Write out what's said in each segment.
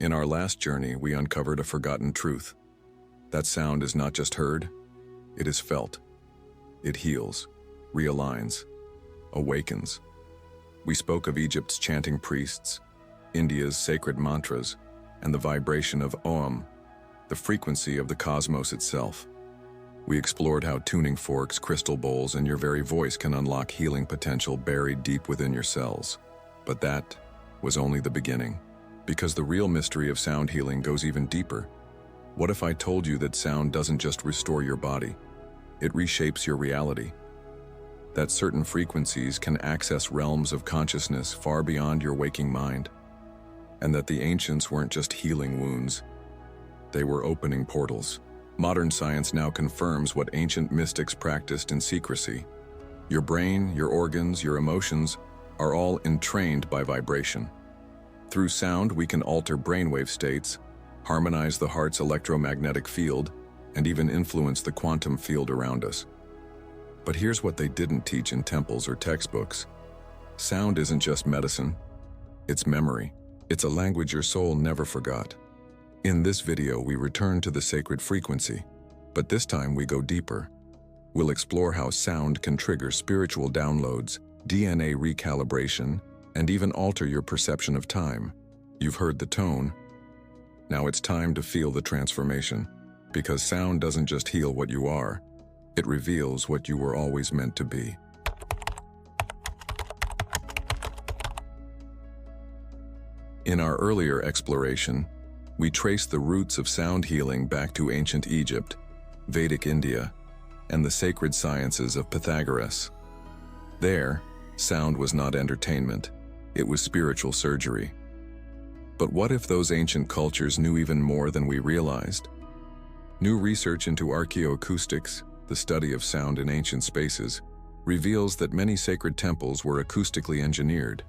In our last journey, we uncovered a forgotten truth. That sound is not just heard, it is felt. It heals, realigns, awakens. We spoke of Egypt's chanting priests, India's sacred mantras, and the vibration of Om, the frequency of the cosmos itself. We explored how tuning forks, crystal bowls, and your very voice can unlock healing potential buried deep within your cells. But that was only the beginning, because the real mystery of sound healing goes even deeper. What if I told you that sound doesn't just restore your body, it reshapes your reality? That certain frequencies can access realms of consciousness far beyond your waking mind, and that the ancients weren't just healing wounds, they were opening portals. Modern science now confirms what ancient mystics practiced in secrecy. Your brain, your organs, your emotions are all entrained by vibration. Through sound, we can alter brainwave states, harmonize the heart's electromagnetic field, and even influence the quantum field around us. But here's what they didn't teach in temples or textbooks. Sound isn't just medicine, it's memory. It's a language your soul never forgot. In this video, we return to the sacred frequency, but this time we go deeper. We'll explore how sound can trigger spiritual downloads, DNA recalibration, and even alter your perception of time. You've heard the tone. Now it's time to feel the transformation, because sound doesn't just heal what you are, it reveals what you were always meant to be. In our earlier exploration, we traced the roots of sound healing back to ancient Egypt, Vedic India, and the sacred sciences of Pythagoras. There, sound was not entertainment, it was spiritual surgery. But what if those ancient cultures knew even more than we realized? New research into archaeoacoustics, the study of sound in ancient spaces, reveals that many sacred temples were acoustically engineered.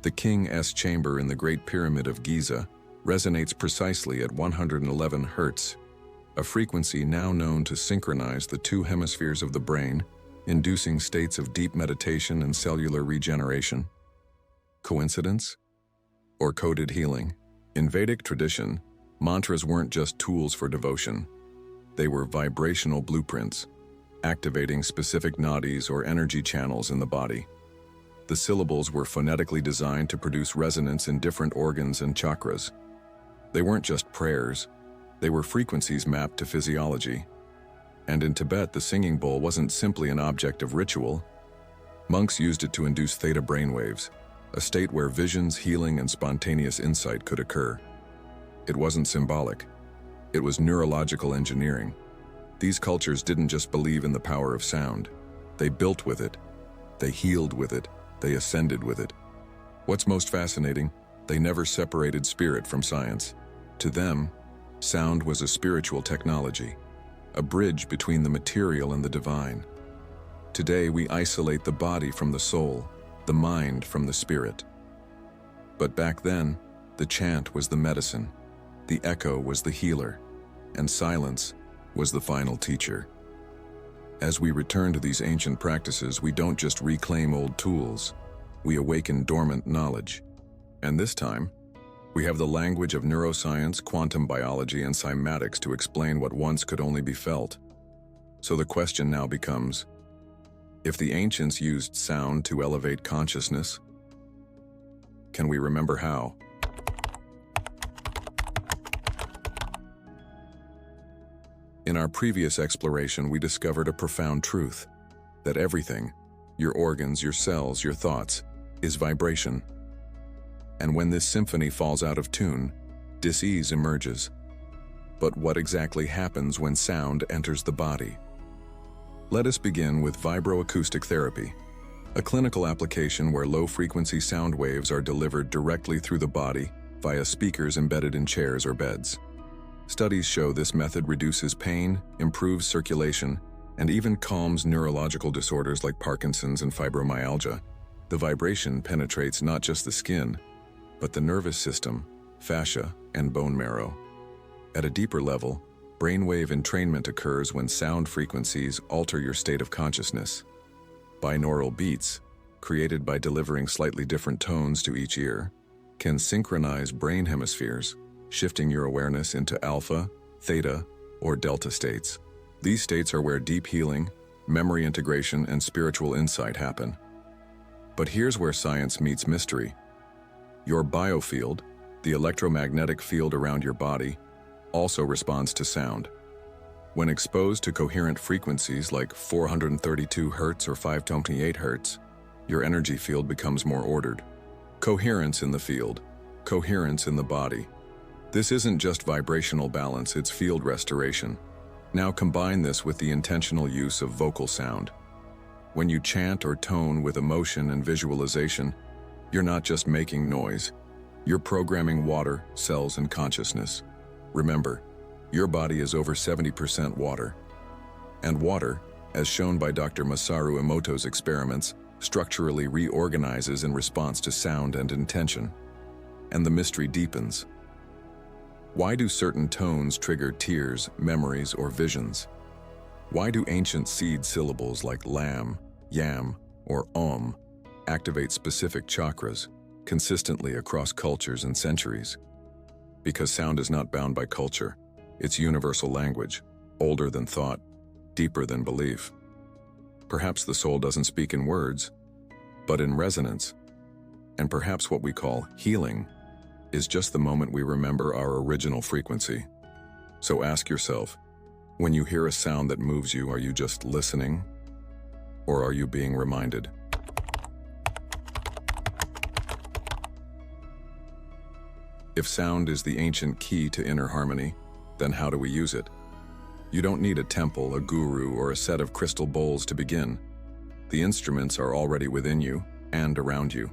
The King's Chamber in the Great Pyramid of Giza resonates precisely at 111 Hz, a frequency now known to synchronize the two hemispheres of the brain, inducing states of deep meditation and cellular regeneration. Coincidence? Or coded healing? In Vedic tradition, mantras weren't just tools for devotion. They were vibrational blueprints, activating specific nadis or energy channels in the body. The syllables were phonetically designed to produce resonance in different organs and chakras. They weren't just prayers, they were frequencies mapped to physiology. And in Tibet, the singing bowl wasn't simply an object of ritual. Monks used it to induce theta brainwaves, a state where visions, healing, and spontaneous insight could occur. It wasn't symbolic, it was neurological engineering. These cultures didn't just believe in the power of sound, they built with it, they healed with it, they ascended with it. What's most fascinating, they never separated spirit from science. To them, sound was a spiritual technology, a bridge between the material and the divine. Today, we isolate the body from the soul, the mind from the spirit. But back then, the chant was the medicine, the echo was the healer, and silence was the final teacher. As we return to these ancient practices, we don't just reclaim old tools, we awaken dormant knowledge. And this time, we have the language of neuroscience, quantum biology, and cymatics to explain what once could only be felt. So the question now becomes, if the ancients used sound to elevate consciousness, can we remember how? In our previous exploration, we discovered a profound truth, that everything, your organs, your cells, your thoughts, is vibration. And when this symphony falls out of tune, dis-ease emerges. But what exactly happens when sound enters the body? Let us begin with vibroacoustic therapy, a clinical application where low-frequency sound waves are delivered directly through the body via speakers embedded in chairs or beds. Studies show this method reduces pain, improves circulation, and even calms neurological disorders like Parkinson's and fibromyalgia. The vibration penetrates not just the skin, but the nervous system, fascia, and bone marrow. At a deeper level, brainwave entrainment occurs when sound frequencies alter your state of consciousness. Binaural beats, created by delivering slightly different tones to each ear, can synchronize brain hemispheres, shifting your awareness into alpha, theta, or delta states. These states are where deep healing, memory integration, and spiritual insight happen. But here's where science meets mystery. Your biofield, the electromagnetic field around your body, also responds to sound. When exposed to coherent frequencies like 432 Hz or 528 Hz, your energy field becomes more ordered. Coherence in the field, coherence in the body. This isn't just vibrational balance, it's field restoration. Now combine this with the intentional use of vocal sound. When you chant or tone with emotion and visualization, you're not just making noise. You're programming water, cells, and consciousness. Remember, your body is over 70% water. And water, as shown by Dr. Masaru Emoto's experiments, structurally reorganizes in response to sound and intention. And the mystery deepens. Why do certain tones trigger tears, memories, or visions? Why do ancient seed syllables like lam, yam, or om activate specific chakras consistently across cultures and centuries? Because sound is not bound by culture. It's universal language, older than thought, deeper than belief. Perhaps the soul doesn't speak in words, but in resonance. And perhaps what we call healing is just the moment we remember our original frequency. So ask yourself, when you hear a sound that moves you, are you just listening? Or are you being reminded? If sound is the ancient key to inner harmony, then how do we use it? You don't need a temple, a guru, or a set of crystal bowls to begin. The instruments are already within you and around you.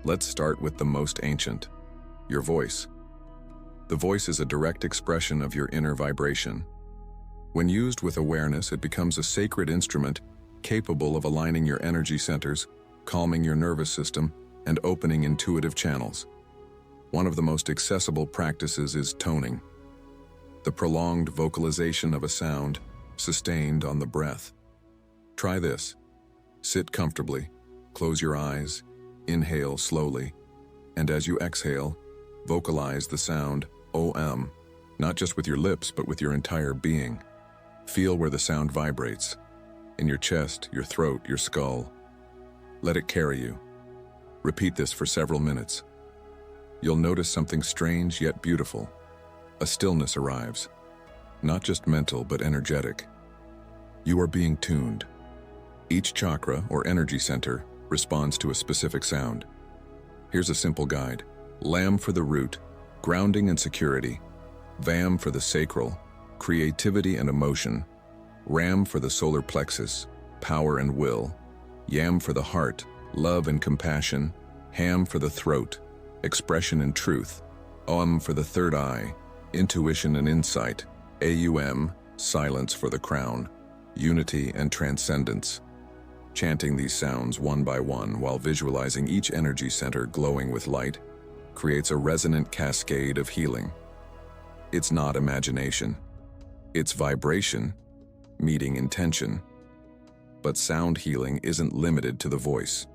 Let's start with the most ancient, your voice. The voice is a direct expression of your inner vibration. When used with awareness, it becomes a sacred instrument capable of aligning your energy centers, calming your nervous system, and opening intuitive channels. One of the most accessible practices is toning, the prolonged vocalization of a sound sustained on the breath. Try this. Sit comfortably, close your eyes, inhale slowly, and as you exhale, vocalize the sound OM, not just with your lips, but with your entire being. Feel where the sound vibrates, in your chest, your throat, your skull. Let it carry you. Repeat this for several minutes. You'll notice something strange yet beautiful. A stillness arrives, not just mental but energetic. You are being tuned. Each chakra or energy center responds to a specific sound. Here's a simple guide. Lam for the root, grounding and security. Vam for the sacral, creativity and emotion. Ram for the solar plexus, power and will. Yam for the heart, love and compassion. Ham for the throat, expression and truth. Om for the third eye, intuition and insight. Aum, silence for the crown, unity and transcendence. Chanting these sounds one by one while visualizing each energy center glowing with light creates a resonant cascade of healing. It's not imagination. It's vibration, meeting intention. But sound healing isn't limited to the voice.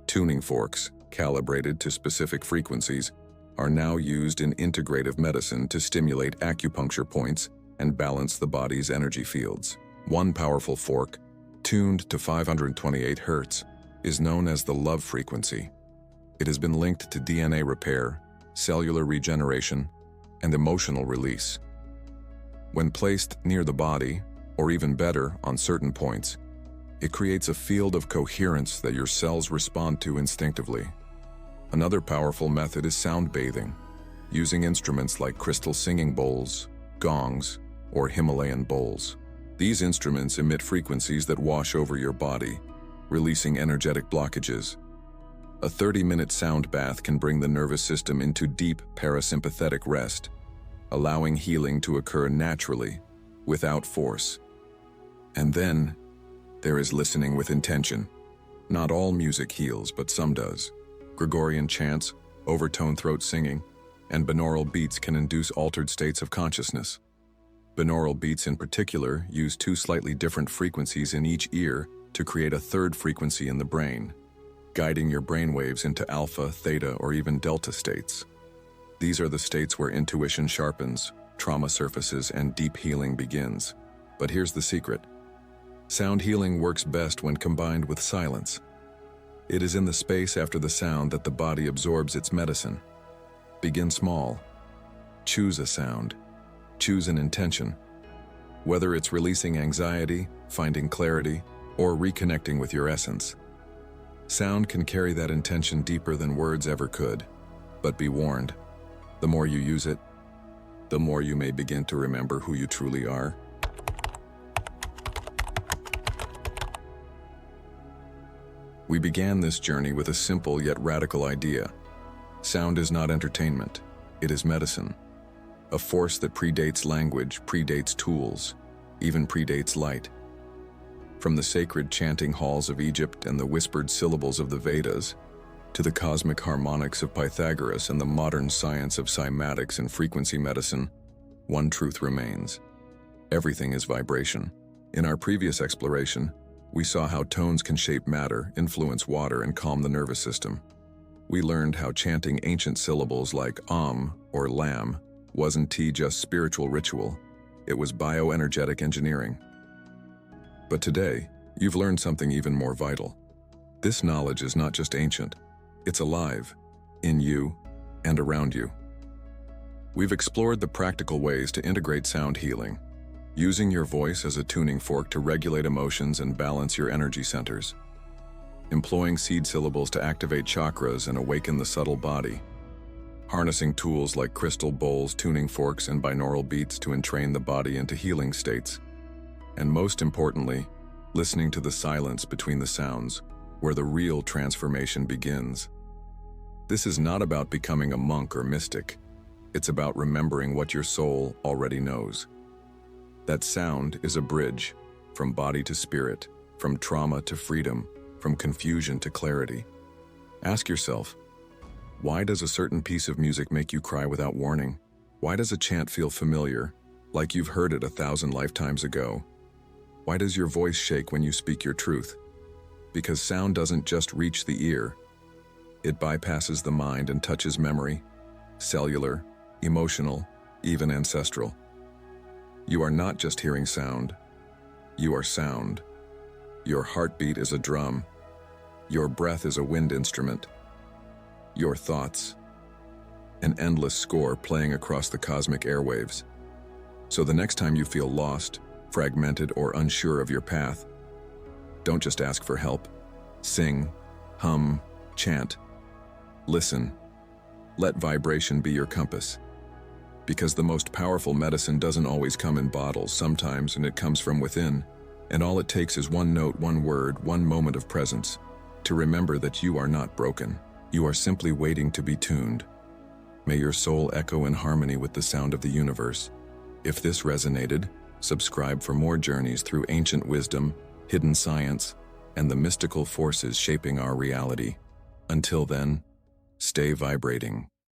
Tuning forks, calibrated to specific frequencies, are now used in integrative medicine to stimulate acupuncture points and balance the body's energy fields. One powerful fork, tuned to 528 Hz, is known as the love frequency. It has been linked to DNA repair, cellular regeneration, and emotional release. When placed near the body, or even better, on certain points, it creates a field of coherence that your cells respond to instinctively. Another powerful method is sound bathing, using instruments like crystal singing bowls, gongs, or Himalayan bowls. These instruments emit frequencies that wash over your body, releasing energetic blockages. A 30-minute sound bath can bring the nervous system into deep parasympathetic rest, allowing healing to occur naturally, without force. And then, there is listening with intention. Not all music heals, but some does. Gregorian chants, overtone throat singing, and binaural beats can induce altered states of consciousness. Binaural beats in particular use two slightly different frequencies in each ear to create a third frequency in the brain, guiding your brainwaves into alpha, theta, or even delta states. These are the states where intuition sharpens, trauma surfaces, and deep healing begins. But here's the secret. Sound healing works best when combined with silence. It is in the space after the sound that the body absorbs its medicine. Begin small. Choose a sound. Choose an intention. Whether it's releasing anxiety, finding clarity, or reconnecting with your essence. Sound can carry that intention deeper than words ever could. But be warned, the more you use it, the more you may begin to remember who you truly are. We began this journey with a simple yet radical idea. Sound is not entertainment, it is medicine. A force that predates language, predates tools, even predates light. From the sacred chanting halls of Egypt and the whispered syllables of the Vedas, to the cosmic harmonics of Pythagoras and the modern science of cymatics and frequency medicine, one truth remains. Everything is vibration. In our previous exploration, we saw how tones can shape matter, influence water, and calm the nervous system. We learned how chanting ancient syllables like Om or Lam wasn't just spiritual ritual, it was bioenergetic engineering. But today, you've learned something even more vital. This knowledge is not just ancient, it's alive, in you and around you. We've explored the practical ways to integrate sound healing, using your voice as a tuning fork to regulate emotions and balance your energy centers, employing seed syllables to activate chakras and awaken the subtle body, harnessing tools like crystal bowls, tuning forks, and binaural beats to entrain the body into healing states, and most importantly, listening to the silence between the sounds, where the real transformation begins. This is not about becoming a monk or mystic. It's about remembering what your soul already knows. That sound is a bridge, from body to spirit, from trauma to freedom, from confusion to clarity. Ask yourself, why does a certain piece of music make you cry without warning? Why does a chant feel familiar, like you've heard it 1,000 lifetimes ago? Why does your voice shake when you speak your truth? Because sound doesn't just reach the ear. It bypasses the mind and touches memory, cellular, emotional, even ancestral. You are not just hearing sound. You are sound. Your heartbeat is a drum. Your breath is a wind instrument. Your thoughts, an endless score playing across the cosmic airwaves. So the next time you feel lost, fragmented, or unsure of your path, don't just ask for help. Sing, hum, chant. Listen. Let vibration be your compass. Because the most powerful medicine doesn't always come in bottles, sometimes, and it comes from within. And all it takes is one note, one word, one moment of presence to remember that you are not broken. You are simply waiting to be tuned. May your soul echo in harmony with the sound of the universe. If this resonated, subscribe for more journeys through ancient wisdom, hidden science, and the mystical forces shaping our reality. Until then, stay vibrating.